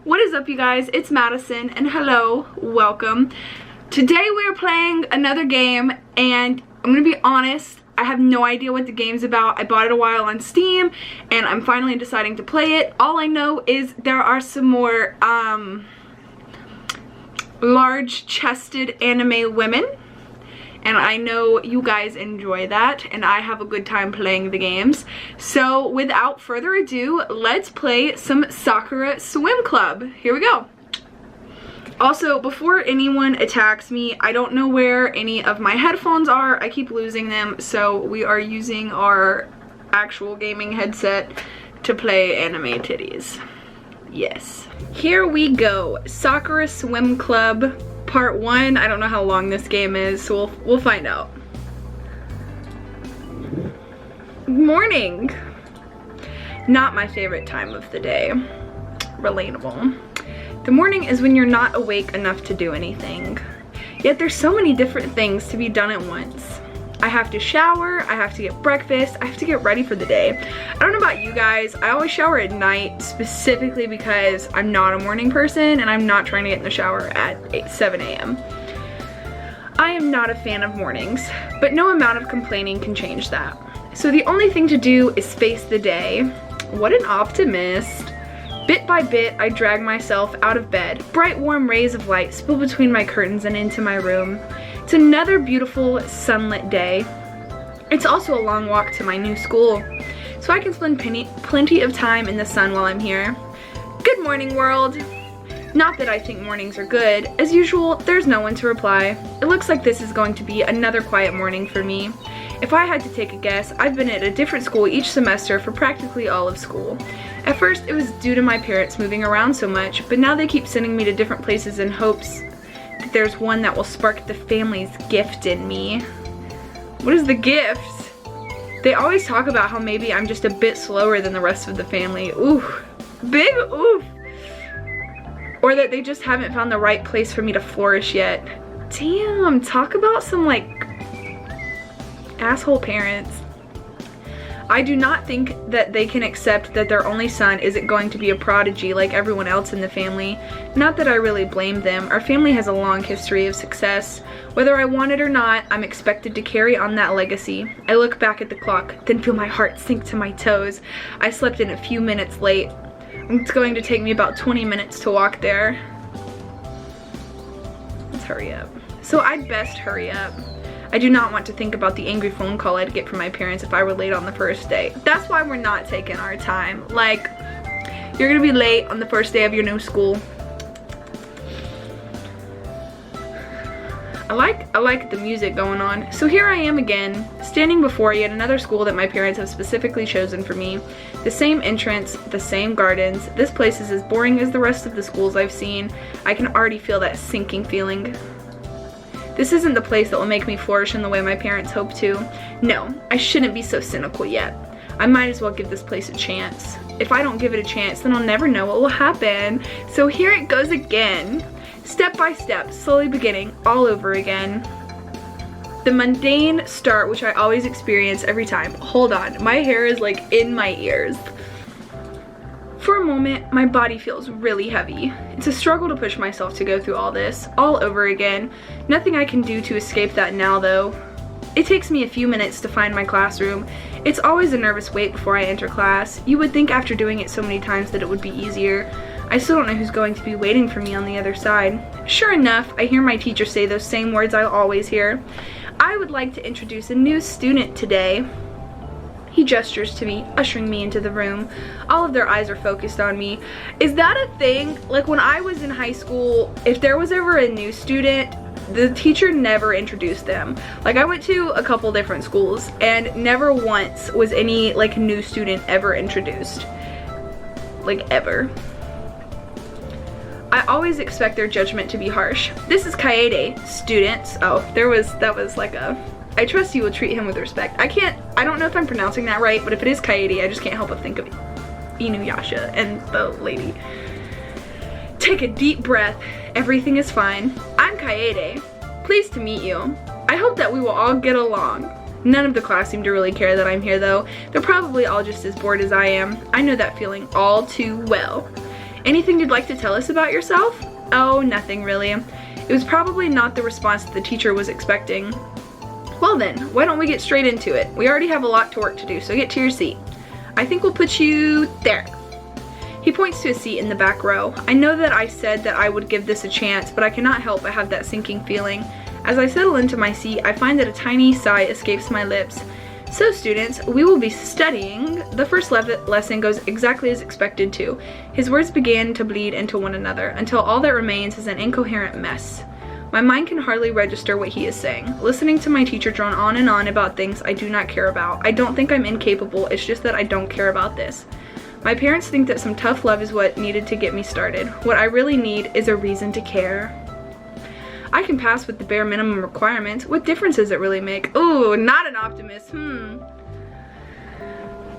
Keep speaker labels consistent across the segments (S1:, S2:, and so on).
S1: What is up, you guys? It's Madison, and hello, welcome. Today we are playing another game, and I'm gonna be honest, I have no idea what the game's about. I bought it a while on Steam, and I'm finally deciding to play it. All I know is there are some more large-chested anime women, and I know you guys enjoy that, and I have a good time playing the games. So without further ado, let's play some Sakura Swim Club. Here we go. Also, before anyone attacks me, I don't know where any of my headphones are. I keep losing them, so we are using our actual gaming headset to play anime titties. Yes. Here we go. Sakura Swim Club Part 1. I don't know how long this game is, so we'll find out. Morning. Not my favorite time of the day. Relatable. The morning is when you're not awake enough to do anything. Yet there's so many different things to be done at once. I have to shower, I have to get breakfast, I have to get ready for the day. I don't know about you guys, I always shower at night specifically because I'm not a morning person and I'm not trying to get in the shower at 7 a.m. I am not a fan of mornings, but no amount of complaining can change that. So the only thing to do is face the day. What an optimist. Bit by bit, I drag myself out of bed. Bright warm rays of light spill between my curtains and into my room. It's another beautiful sunlit day. It's also a long walk to my new school, so I can spend plenty of time in the sun while I'm here. Good morning, world. Not that I think mornings are good. As usual, there's no one to reply. It looks like this is going to be another quiet morning for me. If I had to take a guess, I've been at a different school each semester for practically all of school. At first, it was due to my parents moving around so much, but now they keep sending me to different places in hopes that there's one that will spark the family's gift in me. What is the gift? They always talk about how maybe I'm just a bit slower than the rest of the family. Oof. Big oof. Or that they just haven't found the right place for me to flourish yet. Damn, talk about some like asshole parents. I do not think that they can accept that their only son isn't going to be a prodigy like everyone else in the family. Not that I really blame them. Our family has a long history of success. Whether I want it or not, I'm expected to carry on that legacy. I look back at the clock, then feel my heart sink to my toes. I slept in a few minutes late. It's going to take me about 20 minutes to walk there. Let's hurry up. So I'd best hurry up. I do not want to think about the angry phone call I'd get from my parents if I were late on the first day. That's why we're not taking our time. Like, you're gonna be late on the first day of your new school. I like the music going on. So here I am again, standing before yet another school that my parents have specifically chosen for me. The same entrance, the same gardens. This place is as boring as the rest of the schools I've seen. I can already feel that sinking feeling. This isn't the place that will make me flourish in the way my parents hope to. No, I shouldn't be so cynical yet. I might as well give this place a chance. If I don't give it a chance, then I'll never know what will happen. So here it goes again. Step by step, slowly beginning all over again. The mundane start, which I always experience every time. Hold on, my hair is like in my ears. For a moment, my body feels really heavy. It's a struggle to push myself to go through all this, all over again. Nothing I can do to escape that now, though. It takes me a few minutes to find my classroom. It's always a nervous wait before I enter class. You would think after doing it so many times that it would be easier. I still don't know who's going to be waiting for me on the other side. Sure enough, I hear my teacher say those same words I always hear. I would like to introduce a new student today. He gestures to me, ushering me into the room. All of their eyes are focused on me. Is that a thing? Like when I was in high school, if there was ever a new student, the teacher never introduced them. Like I went to a couple different schools and never once was any like new student ever introduced. Like ever. I always expect their judgment to be harsh. This is Kaede, students. Oh, that was like a, I trust you will treat him with respect. I don't know if I'm pronouncing that right, but if it is Kaede, I just can't help but think of Inuyasha and the lady. Take a deep breath. Everything is fine. I'm Kaede. Pleased to meet you. I hope that we will all get along. None of the class seem to really care that I'm here though. They're probably all just as bored as I am. I know that feeling all too well. Anything you'd like to tell us about yourself? Oh, nothing really. It was probably not the response that the teacher was expecting. Well then, why don't we get straight into it? We already have a lot to work to do, so get to your seat. I think we'll put you there. He points to a seat in the back row. I know that I said that I would give this a chance, but I cannot help but have that sinking feeling. As I settle into my seat, I find that a tiny sigh escapes my lips. So students, we will be studying. The first lesson goes exactly as expected to. His words began to bleed into one another until all that remains is an incoherent mess. My mind can hardly register what he is saying. Listening to my teacher drone on and on about things I do not care about. I don't think I'm incapable, it's just that I don't care about this. My parents think that some tough love is what needed to get me started. What I really need is a reason to care. I can pass with the bare minimum requirements. What difference does it really make? Ooh, not an optimist,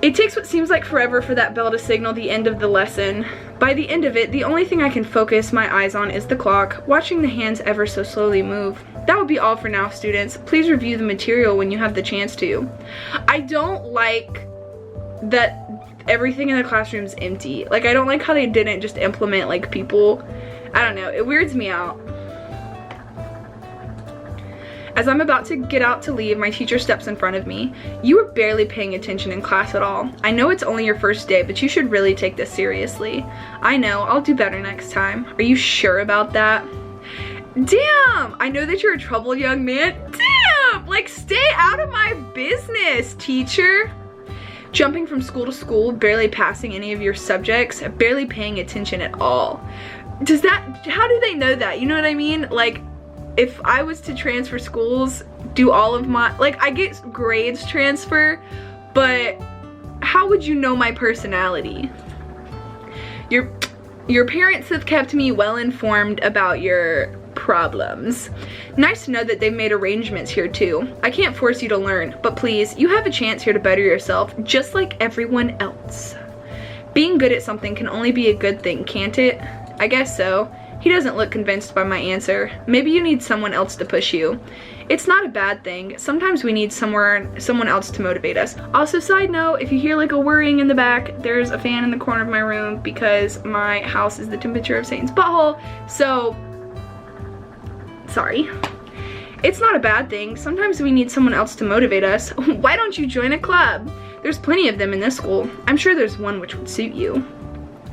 S1: It takes what seems like forever for that bell to signal the end of the lesson. By the end of it, the only thing I can focus my eyes on is the clock, watching the hands ever so slowly move. That would be all for now, students. Please review the material when you have the chance to. I don't like that everything in the classroom is empty. Like, I don't like how they didn't just implement, like, people. I don't know, it weirds me out. As I'm about to get out to leave, my teacher steps in front of me. You were barely paying attention in class at all. I know it's only your first day, but you should really take this seriously. I know, I'll do better next time. Are you sure about that? Damn, I know that you're a troubled young man. Damn, like, stay out of my business, teacher. Jumping from school to school, barely passing any of your subjects, barely paying attention at all. How do they know that? You know what I mean? Like, if I was to transfer schools, do all of my, like, I get grades transfer, but how would you know my personality? Your parents have kept me well informed about your problems. Nice to know that they've made arrangements here too. I can't force you to learn, but please, you have a chance here to better yourself, just like everyone else. Being good at something can only be a good thing, can't it? I guess so. He doesn't look convinced by my answer. Maybe you need someone else to push you. It's not a bad thing. Sometimes we need someone else to motivate us. Also, side note, if you hear like a whirring in the back, there's a fan in the corner of my room because my house is the temperature of Satan's butthole. So, sorry. It's not a bad thing. Sometimes we need someone else to motivate us. Why don't you join a club? There's plenty of them in this school. I'm sure there's one which would suit you.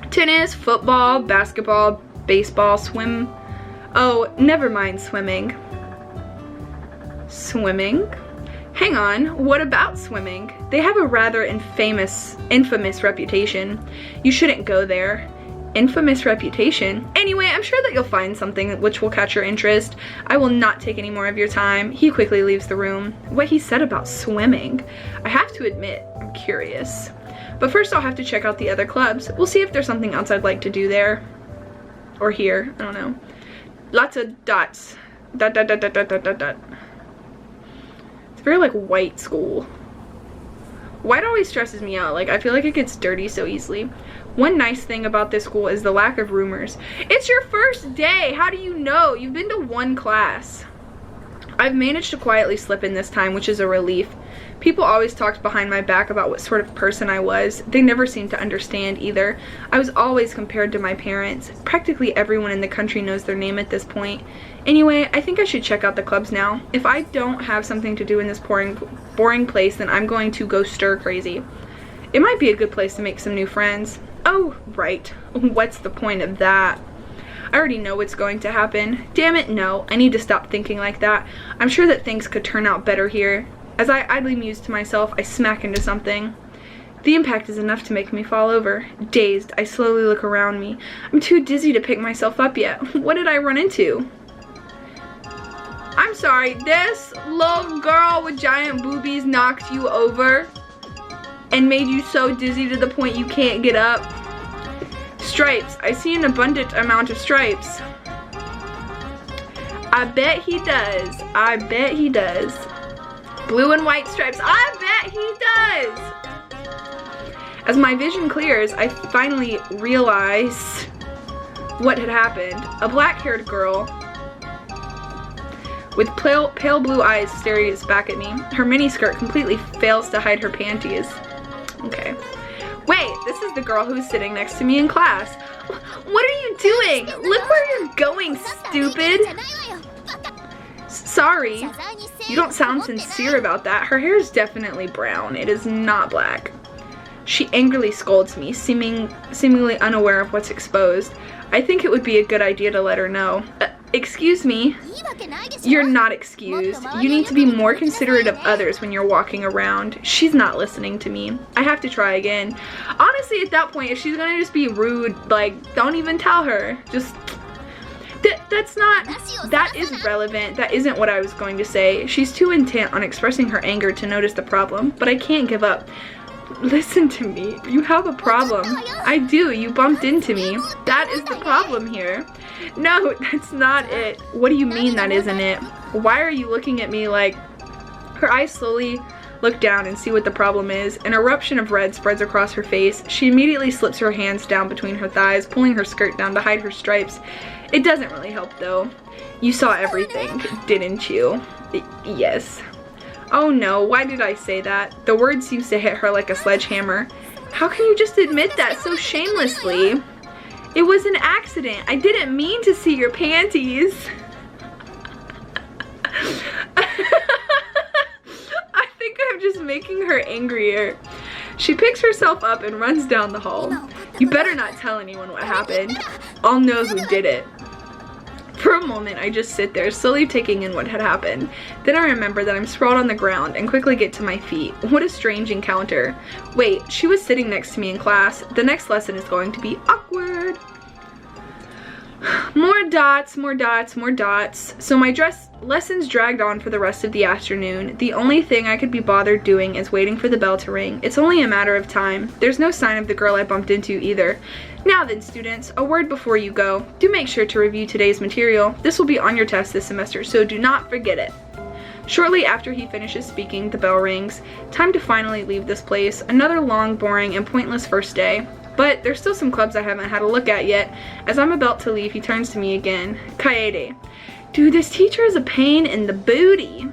S1: Tennis, football, basketball, baseball, swim. Oh, never mind swimming. Swimming? Hang on, what about swimming? They have a rather infamous reputation. You shouldn't go there. Infamous reputation? Anyway, I'm sure that you'll find something which will catch your interest. I will not take any more of your time. He quickly leaves the room. What he said about swimming, I have to admit, I'm curious. But first I'll have to check out the other clubs. We'll see if there's something else I'd like to do there. Or here, I don't know. Lots of dots. Dot, dot, dot, dot, dot, dot, dot, dot. It's very like white school. White always stresses me out. Like, I feel like it gets dirty so easily. One nice thing about this school is the lack of rumors. It's your first day. How do you know? You've been to one class. I've managed to quietly slip in this time, which is a relief. People always talked behind my back about what sort of person I was. They never seemed to understand either. I was always compared to my parents. Practically everyone in the country knows their name at this point. Anyway, I think I should check out the clubs now. If I don't have something to do in this boring place, then I'm going to go stir crazy. It might be a good place to make some new friends. Oh, right. What's the point of that? I already know what's going to happen. Damn it, no. I need to stop thinking like that. I'm sure that things could turn out better here. As I idly muse to myself, I smack into something. The impact is enough to make me fall over. Dazed, I slowly look around me. I'm too dizzy to pick myself up yet. What did I run into? I'm sorry, this little girl with giant boobies knocked you over and made you so dizzy to the point you can't get up? Stripes. I see an abundant amount of stripes. I bet he does. I bet he does. Blue and white stripes. I bet he does. As my vision clears, I finally realize what had happened. A black-haired girl with pale blue eyes staring back at me. Her miniskirt completely fails to hide her panties. Okay. Wait, this is the girl who's sitting next to me in class. What are you doing? Look where you're going, stupid. Sorry. You don't sound sincere about that. Her hair is definitely brown. It is not black. She angrily scolds me, seemingly unaware of what's exposed. I think it would be a good idea to let her know. Excuse me? You're not excused. You need to be more considerate of others when you're walking around. She's not listening to me. I have to try again. Honestly, at that point, if she's gonna just be rude, like, don't even tell her. Just, that is relevant. That isn't what I was going to say. She's too intent on expressing her anger to notice the problem, but I can't give up. Listen to me. You have a problem. I do. You bumped into me. That is the problem here. No, that's not it. What do you mean that isn't it? Why are you looking at me like... Her eyes slowly look down and see what the problem is. An eruption of red spreads across her face. She immediately slips her hands down between her thighs, pulling her skirt down to hide her stripes. It doesn't really help though. You saw everything, didn't you? Yes. Oh no, why did I say that? The word seems to hit her like a sledgehammer. How can you just admit that so shamelessly? It was an accident. I didn't mean to see your panties. I think I'm just making her angrier. She picks herself up and runs down the hall. You better not tell anyone what happened. I'll know who did it. For a moment, I just sit there, slowly taking in what had happened. Then I remember that I'm sprawled on the ground and quickly get to my feet. What a strange encounter. Wait, she was sitting next to me in class. The next lesson is going to be awkward. More dots, more dots, more dots. So my lessons dragged on for the rest of the afternoon. The only thing I could be bothered doing is waiting for the bell to ring. It's only a matter of time. There's no sign of the girl I bumped into either. Now then, students, a word before you go. Do make sure to review today's material. This will be on your test this semester, so do not forget it. Shortly after he finishes speaking, the bell rings. Time to finally leave this place. Another long, boring, and pointless first day. But there's still some clubs I haven't had a look at yet. As I'm about to leave, he turns to me again. Kaede. Dude, this teacher is a pain in the booty.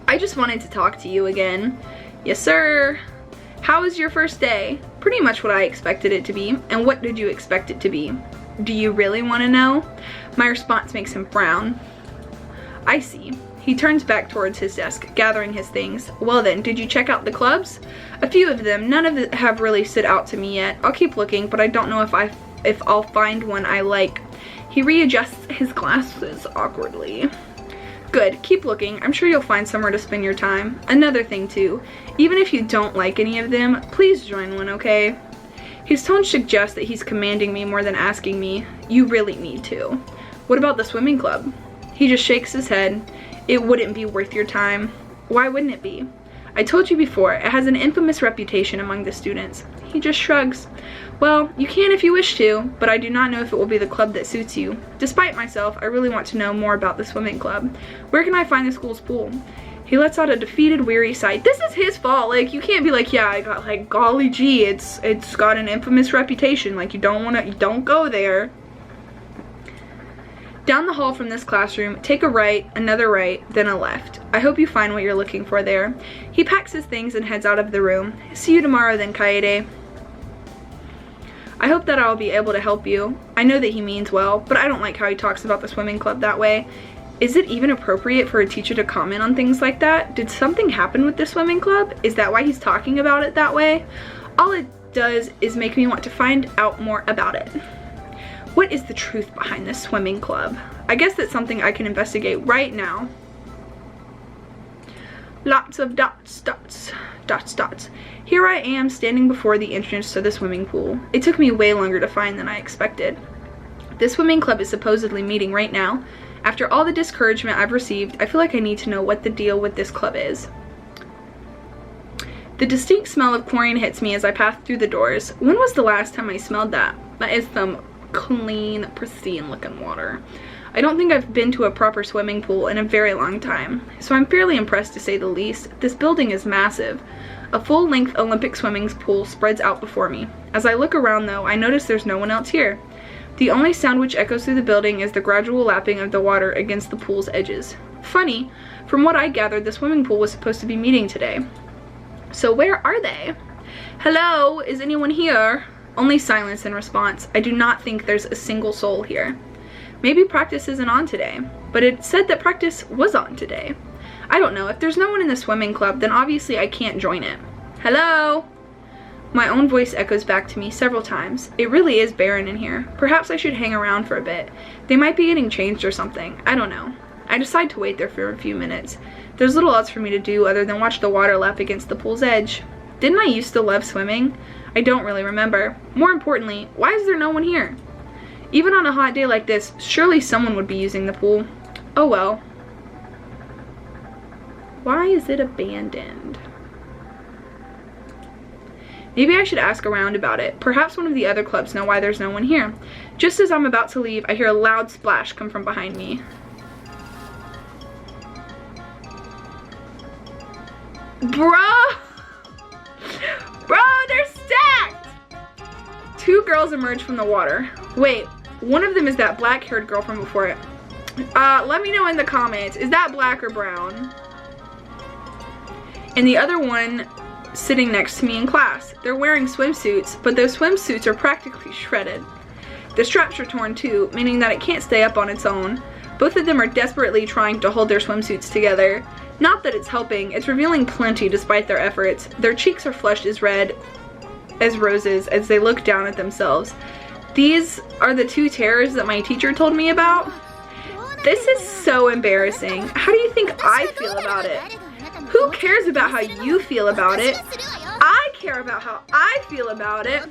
S1: I just wanted to talk to you again. Yes, sir. How was your first day? Pretty much what I expected it to be. And what did you expect it to be? Do you really want to know? My response makes him frown. I see. He turns back towards his desk, gathering his things. Well then, did you check out the clubs? A few of them. None of them have really stood out to me yet. I'll keep looking, but I don't know if I'll find one I like. He readjusts his glasses awkwardly. Good, keep looking. I'm sure you'll find somewhere to spend your time. Another thing too, even if you don't like any of them, please join one, okay? His tone suggests that he's commanding me more than asking me. You really need to. What about the swimming club? He just shakes his head. It wouldn't be worth your time. Why wouldn't it be? I told you before, it has an infamous reputation among the students. He just shrugs. Well, you can if you wish to, but I do not know if it will be the club that suits you. Despite myself, I really want to know more about the swimming club. Where can I find the school's pool? He lets out a defeated, weary sigh. This is his fault. Like, you can't be like, yeah, I got, like, golly gee, it's got an infamous reputation. Like, you don't go there. Down the hall from this classroom, take a right, another right, then a left. I hope you find what you're looking for there. He packs his things and heads out of the room. See you tomorrow then, Kaede. I hope that I'll be able to help you. I know that he means well, but I don't like how he talks about the swimming club that way. Is it even appropriate for a teacher to comment on things like that? Did something happen with the swimming club? Is that why he's talking about it that way? All it does is make me want to find out more about it. What is the truth behind this swimming club? I guess that's something I can investigate right now. Lots of dots, dots, dots, dots. Here I am standing before the entrance to the swimming pool. It took me way longer to find than I expected. The swimming club is supposedly meeting right now. After all the discouragement I've received, I feel like I need to know what the deal with this club is. The distinct smell of chlorine hits me as I pass through the doors. When was the last time I smelled that? That is some clean, pristine looking water. I don't think I've been to a proper swimming pool in a very long time, so I'm fairly impressed to say the least. This building is massive. A full-length Olympic swimming pool spreads out before me. As I look around though, I notice there's no one else here. The only sound which echoes through the building is the gradual lapping of the water against the pool's edges. Funny, from what I gathered, the swimming pool was supposed to be meeting today. So where are they? Hello, is anyone here? Only silence in response. I do not think there's a single soul here. Maybe practice isn't on today, but it said that practice was on today. I don't know. If there's no one in the swimming club, then obviously I can't join it. Hello? My own voice echoes back to me several times. It really is barren in here. Perhaps I should hang around for a bit. They might be getting changed or something. I don't know. I decide to wait there for a few minutes. There's little else for me to do other than watch the water lap against the pool's edge. Didn't I used to love swimming? I don't really remember. More importantly, why is there no one here? Even on a hot day like this, surely someone would be using the pool. Oh well. Why is it abandoned? Maybe I should ask around about it. Perhaps one of the other clubs know why there's no one here. Just as I'm about to leave, I hear a loud splash come from behind me. Bruh! Bro, they're stacked! Two girls emerge from the water. Wait, one of them is that black-haired girl from before it. Let me know in the comments. Is that black or brown? And the other one sitting next to me in class. They're wearing swimsuits, but those swimsuits are practically shredded. The straps are torn too, meaning that it can't stay up on its own. Both of them are desperately trying to hold their swimsuits together. Not that it's helping, it's revealing plenty despite their efforts. Their cheeks are flushed as red as roses as they look down at themselves. These are the two terrors that my teacher told me about. This is so embarrassing. How do you think I feel about it? Who cares about how you feel about it? I care about how I feel about it.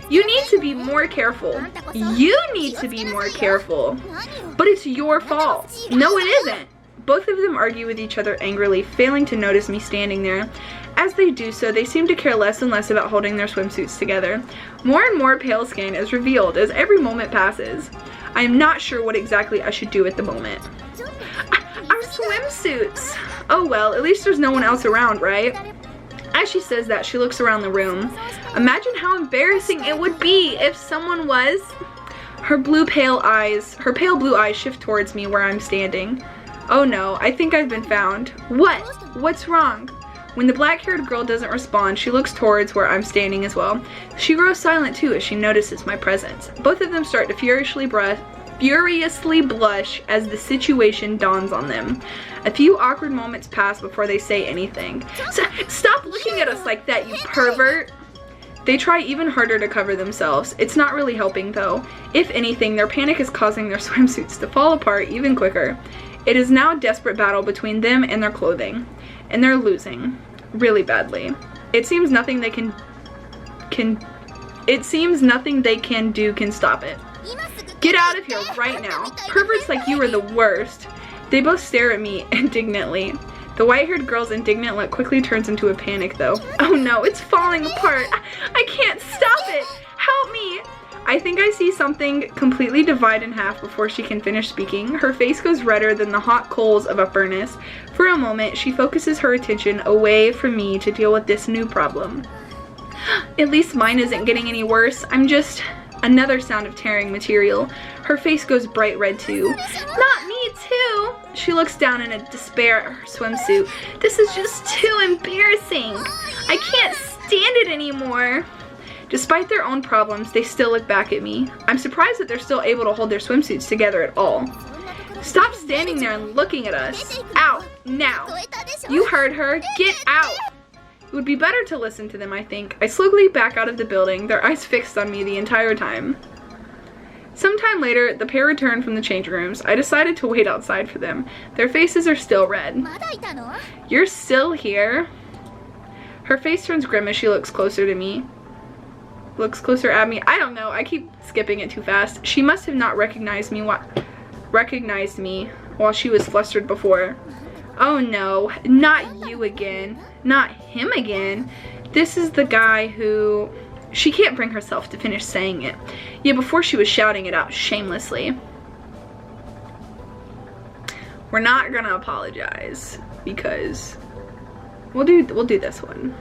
S1: You need to be more careful. You need to be more careful. But it's your fault. No, it isn't. Both of them argue with each other angrily, failing to notice me standing there. As they do so, they seem to care less and less about holding their swimsuits together. More and more pale skin is revealed as every moment passes. I am not sure what exactly I should do at the moment. Our swimsuits! Oh well, at least there's no one else around, right? As she says that, she looks around the room. Imagine how embarrassing it would be if someone was. Her pale blue eyes shift towards me where I'm standing. Oh no, I think I've been found. What? What's wrong? When the black-haired girl doesn't respond, she looks towards where I'm standing as well. She grows silent too as she notices my presence. Both of them start to furiously blush as the situation dawns on them. A few awkward moments pass before they say anything. Stop looking at us like that, you pervert! They try even harder to cover themselves. It's not really helping though. If anything, their panic is causing their swimsuits to fall apart even quicker. It is now a desperate battle between them and their clothing, and they're losing really badly. It seems nothing they can do can stop it. Get out of here right now. Perverts like you are the worst. They both stare at me indignantly. The white-haired girl's indignant look quickly turns into a panic though. Oh no, it's falling apart. I can't stop it. Help me. I think I see something completely divide in half before she can finish speaking. Her face goes redder than the hot coals of a furnace. For a moment, she focuses her attention away from me to deal with this new problem. At least mine isn't getting any worse. I'm just another sound of tearing material. Her face goes bright red too. Not me too. She looks down in a despair at her swimsuit. This is just too embarrassing. I can't stand it anymore. Despite their own problems, they still look back at me. I'm surprised that they're still able to hold their swimsuits together at all. Stop standing there and looking at us. Out, now. You heard her. Get out. It would be better to listen to them, I think. I slowly back out of the building, their eyes fixed on me the entire time. Sometime later, the pair returned from the change rooms. I decided to wait outside for them. Their faces are still red. You're still here? Her face turns grim as she looks closer to me. Looks closer at me. I don't know. I keep skipping it too fast. She must have not recognized me while she was flustered before. Oh no, not you again. Not him again. This is the guy who... She can't bring herself to finish saying it. Yeah, before she was shouting it out shamelessly. We're not gonna apologize because we'll do this one.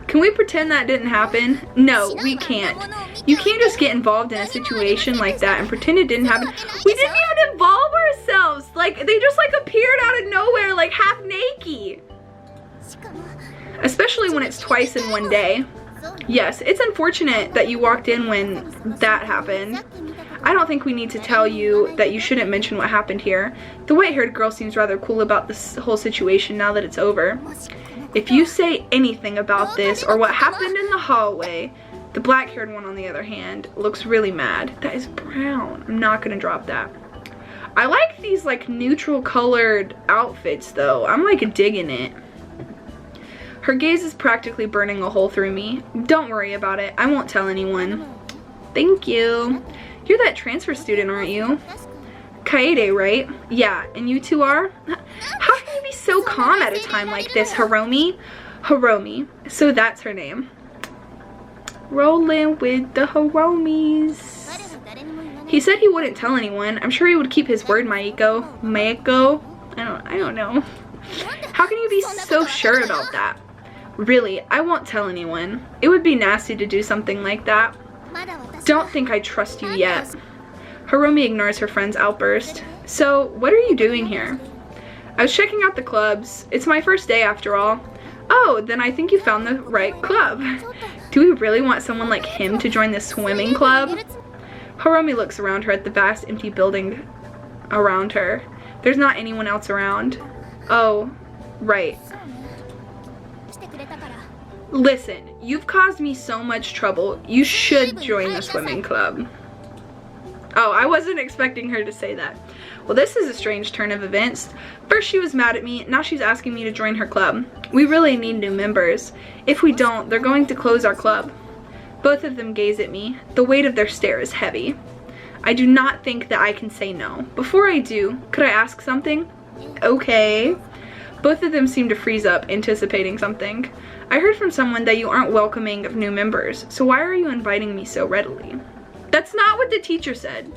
S1: Can we pretend that didn't happen? No, we can't. You can't just get involved in a situation like that and pretend it didn't happen. We didn't even involve ourselves. Like, they just like appeared out of nowhere, like half naked. Especially when it's twice in one day. Yes, it's unfortunate that you walked in when that happened. I don't think we need to tell you that you shouldn't mention what happened here. The white-haired girl seems rather cool about this whole situation now that it's over. If you say anything about this or what happened in the hallway, the black-haired one, on the other hand, looks really mad. That is brown. I'm not gonna drop that. I like these like neutral colored outfits though. I'm like digging it. Her gaze is practically burning a hole through me. Don't worry about it. I won't tell anyone. Thank you. You're that transfer student, aren't you? Kaede, right? Yeah, and you two are? How can you be so calm at a time like this, Hiromi? Hiromi. So that's her name. Rolling with the Hiromis. He said he wouldn't tell anyone. I'm sure he would keep his word, Maiko. Maiko? I don't know. How can you be so sure about that? Really, I won't tell anyone. It would be nasty to do something like that. Don't think I trust you yet. Hiromi ignores her friend's outburst. So, what are you doing here? I was checking out the clubs. It's my first day after all. Oh, then I think you found the right club. Do we really want someone like him to join the swimming club? Hiromi looks around her at the vast empty building around her. There's not anyone else around. Oh, right. Listen, you've caused me so much trouble. You should join the swimming club. Oh, I wasn't expecting her to say that. Well, this is a strange turn of events. First she was mad at me, now she's asking me to join her club. We really need new members. If we don't, they're going to close our club. Both of them gaze at me. The weight of their stare is heavy. I do not think that I can say no. Before I do, could I ask something? Okay. Both of them seem to freeze up, anticipating something. I heard from someone that you aren't welcoming of new members, so why are you inviting me so readily? That's not what the teacher said.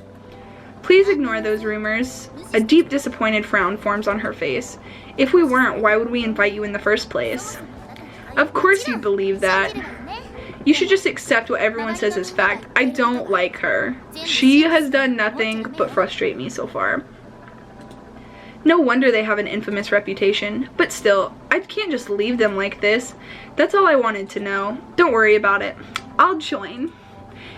S1: Please ignore those rumors. A deep disappointed frown forms on her face. If we weren't, why would we invite you in the first place? Of course you believe that. You should just accept what everyone says as fact. I don't like her. She has done nothing but frustrate me so far. No wonder they have an infamous reputation, but still, I can't just leave them like this. That's all I wanted to know. Don't worry about it. I'll join.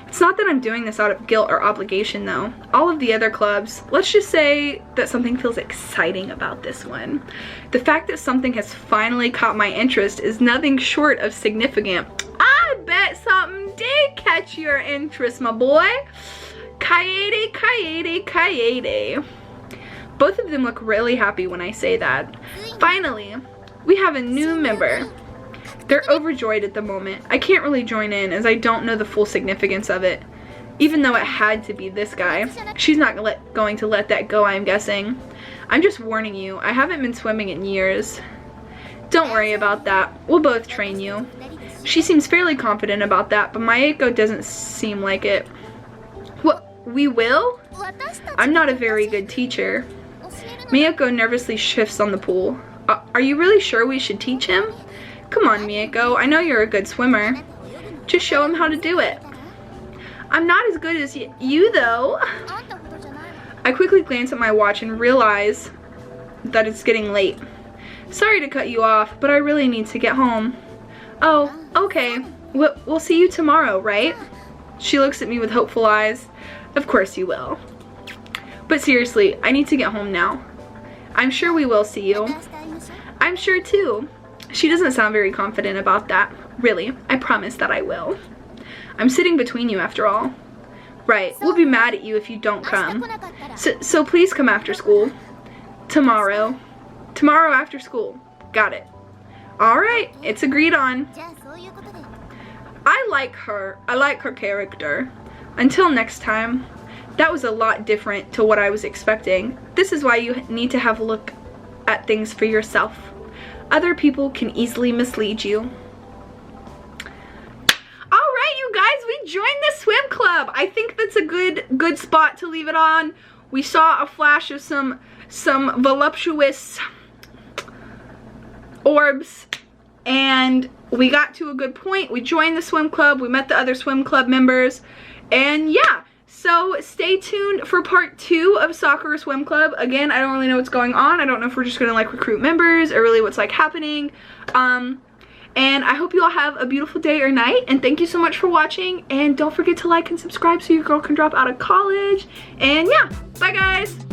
S1: It's not that I'm doing this out of guilt or obligation though. All of the other clubs, let's just say that something feels exciting about this one. The fact that something has finally caught my interest is nothing short of significant. I bet something did catch your interest, my boy. Kaede, Kaede, Kaede. Both of them look really happy when I say that. Finally, we have a new member. They're overjoyed at the moment. I can't really join in as I don't know the full significance of it. Even though it had to be this guy. She's not going to let that go, I'm guessing. I'm just warning you, I haven't been swimming in years. Don't worry about that. We'll both train you. She seems fairly confident about that, but Maiko doesn't seem like it. What, we will? I'm not a very good teacher. Miyako nervously shifts on the pool. Are you really sure we should teach him? Come on, Miyako, I know you're a good swimmer. Just show him how to do it. I'm not as good as you though. I quickly glance at my watch and realize that it's getting late. Sorry to cut you off, but I really need to get home. Oh, okay. We'll see you tomorrow, right? She looks at me with hopeful eyes. Of course you will. But seriously, I need to get home now. I'm sure we will see you. I'm sure too. She doesn't sound very confident about that. Really, I promise that I will. I'm sitting between you after all. Right, we'll be mad at you if you don't come. So please come after school. Tomorrow. Tomorrow after school. Got it. Alright, it's agreed on. I like her. I like her character. Until next time. That was a lot different to what I was expecting. This is why you need to have a look at things for yourself. Other people can easily mislead you. Alright, you guys, we joined the swim club. I think that's a good spot to leave it on. We saw a flash of some voluptuous orbs, and we got to a good point. We joined the swim club, we met the other swim club members, and yeah. So stay tuned for part 2 of Sakura Swim Club. Again, I don't really know what's going on. I don't know if we're just gonna like recruit members or really what's like happening. And I hope you all have a beautiful day or night. And thank you so much for watching. And don't forget to like and subscribe so your girl can drop out of college. And yeah, bye guys.